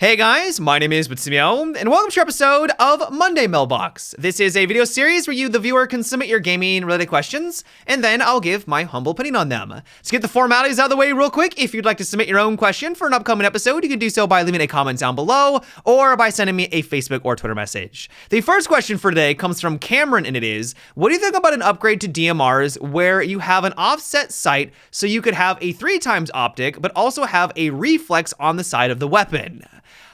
Hey guys, my name is Batsimio, and welcome to your episode of Monday Mailbox. This is a video series where you, the viewer, can submit your gaming-related questions, and then I'll give my humble opinion on them. To get the formalities out of the way real quick, if you'd like to submit your own question for an upcoming episode, you can do so by leaving a comment down below, or by sending me a Facebook or Twitter message. The first question for today comes from Cameron, and it is, what do you think about an upgrade to DMRs where you have an offset sight so you could have a 3x optic, but also have a reflex on the side of the weapon?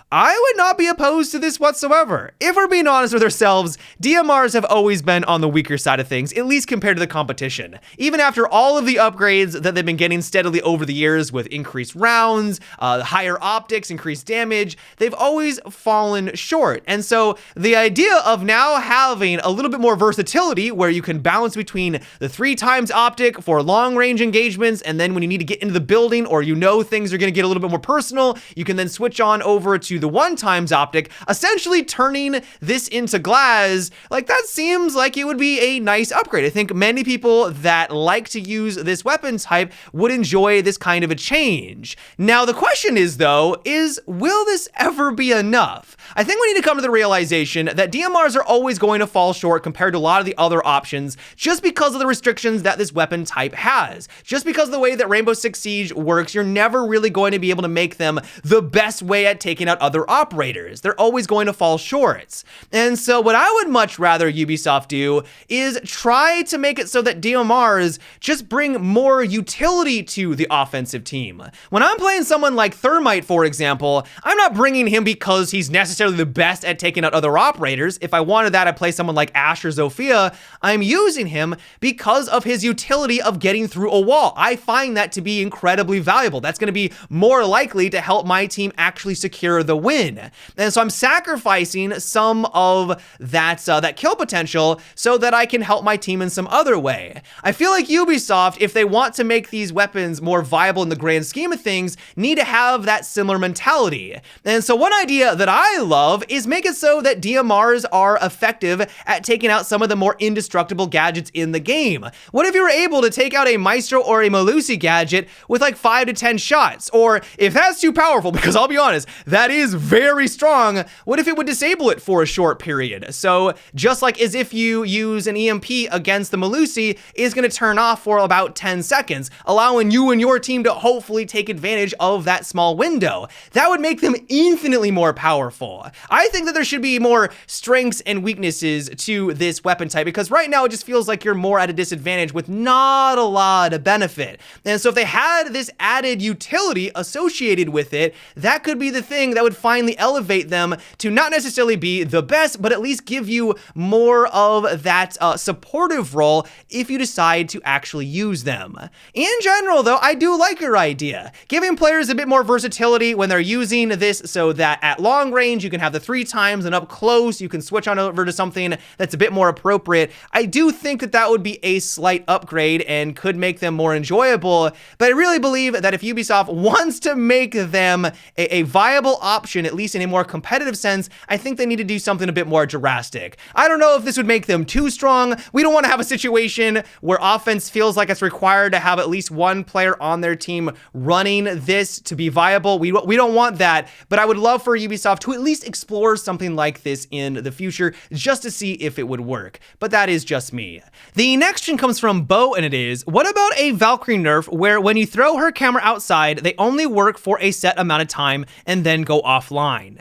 I would not be opposed to this whatsoever. If we're being honest with ourselves, DMRs have always been on the weaker side of things, at least compared to the competition. Even after all of the upgrades that they've been getting steadily over the years with increased rounds, higher optics, increased damage, they've always fallen short. And so the idea of now having a little bit more versatility where you can balance between the 3x optic for long range engagements, and then when you need to get into the building or you know things are going to get a little bit more personal, you can then switch on over to the 1x optic, essentially turning this into glass. Like, that seems like it would be a nice upgrade. I think many people that like to use this weapon type would enjoy this kind of a change. Now, the question is, though, will this ever be enough? I think we need to come to the realization that DMRs are always going to fall short compared to a lot of the other options just because of the restrictions that this weapon type has. Just because of the way that Rainbow Six Siege works, you're never really going to be able to make them the best way at taking out other operators. They're always going to fall short. And so what I would much rather Ubisoft do is try to make it so that DMRs just bring more utility to the offensive team. When I'm playing someone like Thermite, for example, I'm not bringing him because he's necessarily the best at taking out other operators. If I wanted that, I'd play someone like Ash or Zofia. I'm using him because of his utility of getting through a wall. I find that to be incredibly valuable. That's going to be more likely to help my team actually secure the win. And so I'm sacrificing some of that kill potential so that I can help my team in some other way. I feel like Ubisoft, if they want to make these weapons more viable in the grand scheme of things, need to have that similar mentality. And so one idea that I love is make it so that DMRs are effective at taking out some of the more indestructible gadgets in the game. What if you were able to take out a Maestro or a Malusi gadget with like 5 to 10 shots? Or if that's too powerful, because I'll be honest, that is very strong, what if it would disable it for a short period? So just like as if you use an EMP against the Malusi, is going to turn off for about 10 seconds, allowing you and your team to hopefully take advantage of that small window. That would make them infinitely more powerful. I think that there should be more strengths and weaknesses to this weapon type, because right now it just feels like you're more at a disadvantage with not a lot of benefit. And so if they had this added utility associated with it, that could be the thing that would finally elevate them to not necessarily be the best, but at least give you more of that supportive role if you decide to actually use them. In general, though, I do like your idea. Giving players a bit more versatility when they're using this so that at long range you can have the 3x and up close you can switch on over to something that's a bit more appropriate. I do think that that would be a slight upgrade and could make them more enjoyable, but I really believe that if Ubisoft wants to make them a viable option, at least in a more competitive sense, I think they need to do something a bit more drastic. I don't know if this would make them too strong. We don't want to have a situation where offense feels like it's required to have at least one player on their team running this to be viable. We don't want that, but I would love for Ubisoft to at least explore something like this in the future just to see if it would work. But that is just me. The next question comes from Bo, and it is, what about a Valkyrie nerf where when you throw her camera outside, they only work for a set amount of time and then go offline?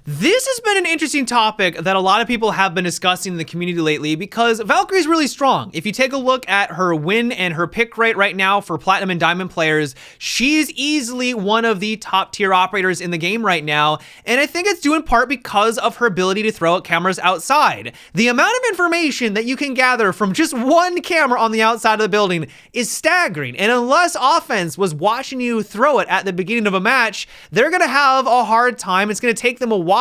This has been an interesting topic that a lot of people have been discussing in the community lately because Valkyrie is really strong. If you take a look at her win and her pick rate right now for Platinum and Diamond players, she's easily one of the top tier operators in the game right now. And I think it's due in part because of her ability to throw out cameras outside. The amount of information that you can gather from just one camera on the outside of the building is staggering. And unless offense was watching you throw it at the beginning of a match, they're going to have a hard time. It's going to take them a while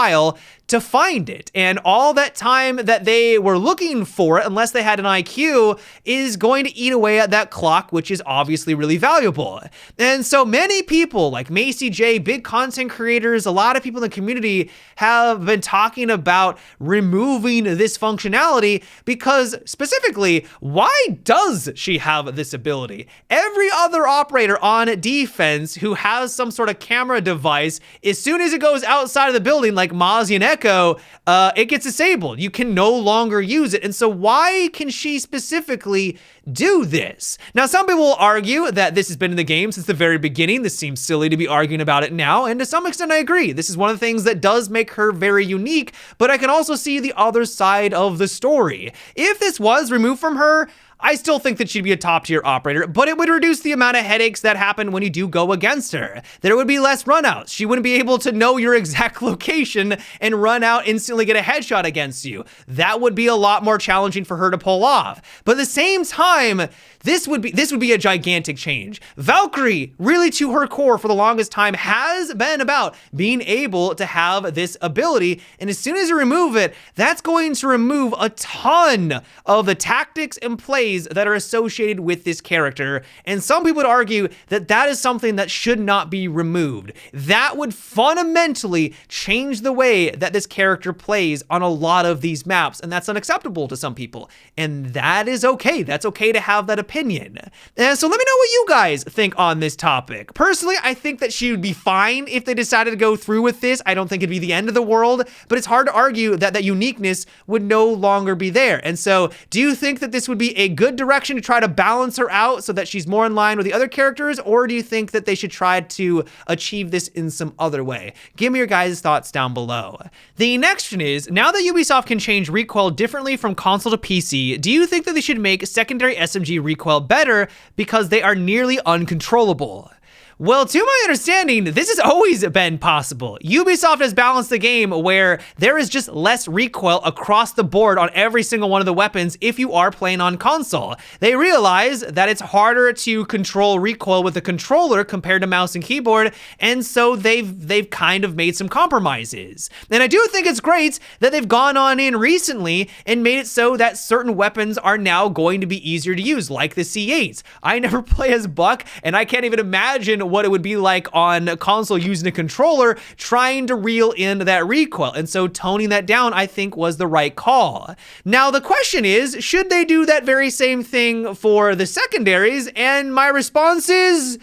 to find it. And all that time that they were looking for it, unless they had an IQ, is going to eat away at that clock, which is obviously really valuable. And so many people like Macy J, big content creators, a lot of people in the community have been talking about removing this functionality because specifically, why does she have this ability? Every other operator on defense who has some sort of camera device, as soon as it goes outside of the building, like Mozzie and Echo, it gets disabled. You can no longer use it. And so why can she specifically do this? Now, some people will argue that this has been in the game since the very beginning. This seems silly to be arguing about it now, and to some extent I agree. This is one of the things that does make her very unique, but I can also see the other side of the story. If this was removed from her, I still think that she'd be a top tier operator, but it would reduce the amount of headaches that happen when you do go against her. There would be less runouts. She wouldn't be able to know your exact location and run out instantly get a headshot against you. That would be a lot more challenging for her to pull off. But at the same time, this would be a gigantic change. Valkyrie, really to her core for the longest time, has been about being able to have this ability. And as soon as you remove it, that's going to remove a ton of the tactics and plays that are associated with this character. And some people would argue that that is something that should not be removed. That would fundamentally change the way that this character plays on a lot of these maps. And that's unacceptable to some people. And that is okay. That's okay to have that opinion. And so let me know what you guys think on this topic. Personally, I think that she would be fine if they decided to go through with this. I don't think it'd be the end of the world, but it's hard to argue that that uniqueness would no longer be there. And so do you think that this would be a good direction to try to balance her out so that she's more in line with the other characters, or do you think that they should try to achieve this in some other way? Give me your guys' thoughts down below. The next one is, now that Ubisoft can change recoil differently from console to PC, do you think that they should make secondary SMG recoil better because they are nearly uncontrollable? Well, to my understanding, this has always been possible. Ubisoft has balanced the game where there is just less recoil across the board on every single one of the weapons if you are playing on console. They realize that it's harder to control recoil with a controller compared to mouse and keyboard, and so they've kind of made some compromises. And I do think it's great that they've gone on in recently and made it so that certain weapons are now going to be easier to use, like the C8s. I never play as Buck, and I can't even imagine what it would be like on a console using a controller trying to reel in that recoil. And so toning that down, I think, was the right call. Now, the question is, should they do that very same thing for the secondaries? And my response is,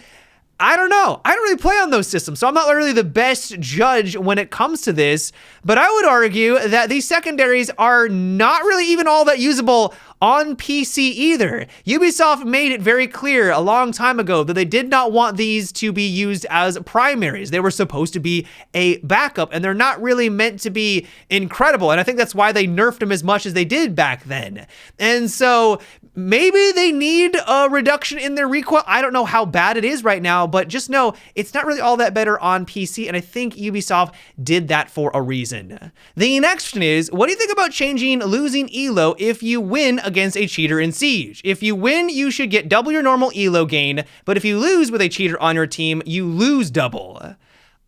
I don't know. I don't really play on those systems, so I'm not really the best judge when it comes to this, but I would argue that these secondaries are not really even all that usable on PC either. Ubisoft made it very clear a long time ago that they did not want these to be used as primaries. They were supposed to be a backup, and they're not really meant to be incredible, and I think that's why they nerfed them as much as they did back then. And so maybe they need a reduction in their recoil. I don't know how bad it is right now, but just know it's not really all that better on PC, and I think Ubisoft did that for a reason. The next one is, what do you think about changing losing elo if you win against a cheater in Siege? If you win, you should get double your normal elo gain, but if you lose with a cheater on your team, you lose double.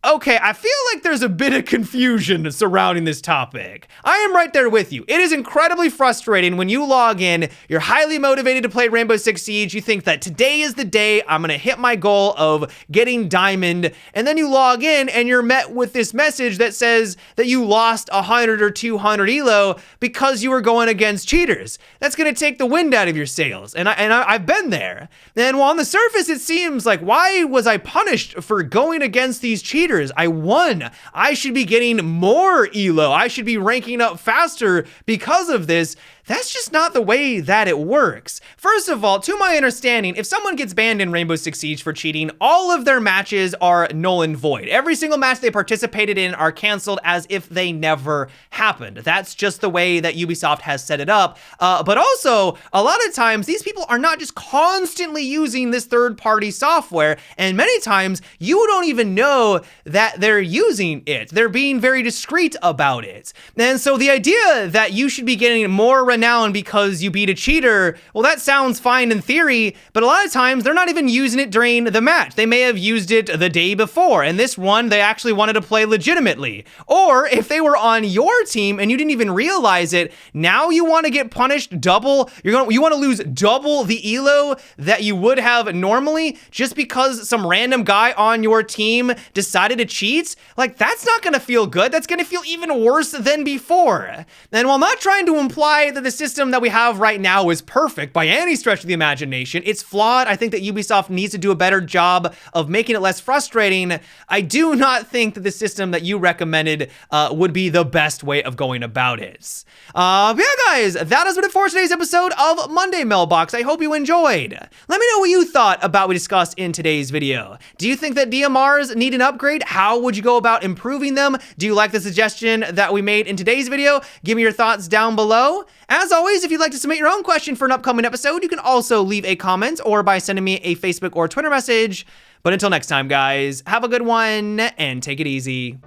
Okay, I feel like there's a bit of confusion surrounding this topic. I am right there with you. It is incredibly frustrating when you log in, you're highly motivated to play Rainbow Six Siege, you think that today is the day I'm gonna hit my goal of getting diamond, and then you log in and you're met with this message that says that you lost 100 or 200 elo because you were going against cheaters. That's gonna take the wind out of your sails, and I've been there. And while on the surface it seems like, why was I punished for going against these cheaters? I won. I should be getting more elo. I should be ranking up faster because of this. That's just not the way that it works. First of all, to my understanding, if someone gets banned in Rainbow Six Siege for cheating, all of their matches are null and void. Every single match they participated in are canceled as if they never happened. That's just the way that Ubisoft has set it up. But also, a lot of times, these people are not just constantly using this third-party software, and many times, you don't even know that they're using it. They're being very discreet about it. And so the idea that you should be getting more renown because you beat a cheater, well, that sounds fine in theory, but a lot of times they're not even using it during the match. They may have used it the day before, and this one they actually wanted to play legitimately. Or if they were on your team and you didn't even realize it, now you want to get punished double. You want to lose double the elo that you would have normally just because some random guy on your team decided to cheat. Like, that's not going to feel good. That's going to feel even worse than before. And while not trying to imply that the system that we have right now is perfect by any stretch of the imagination, it's flawed. I think that Ubisoft needs to do a better job of making it less frustrating. I do not think that the system that you recommended would be the best way of going about it. But yeah, guys, that is what it for today's episode of Monday Mailbox. I hope you enjoyed. Let me know what you thought about what we discussed in today's video. Do you think that DMRs need an upgrade? How would you go about improving them? Do you like the suggestion that we made in today's video? Give me your thoughts down below. As always, if you'd like to submit your own question for an upcoming episode, you can also leave a comment or by sending me a Facebook or Twitter message. But until next time, guys, have a good one and take it easy.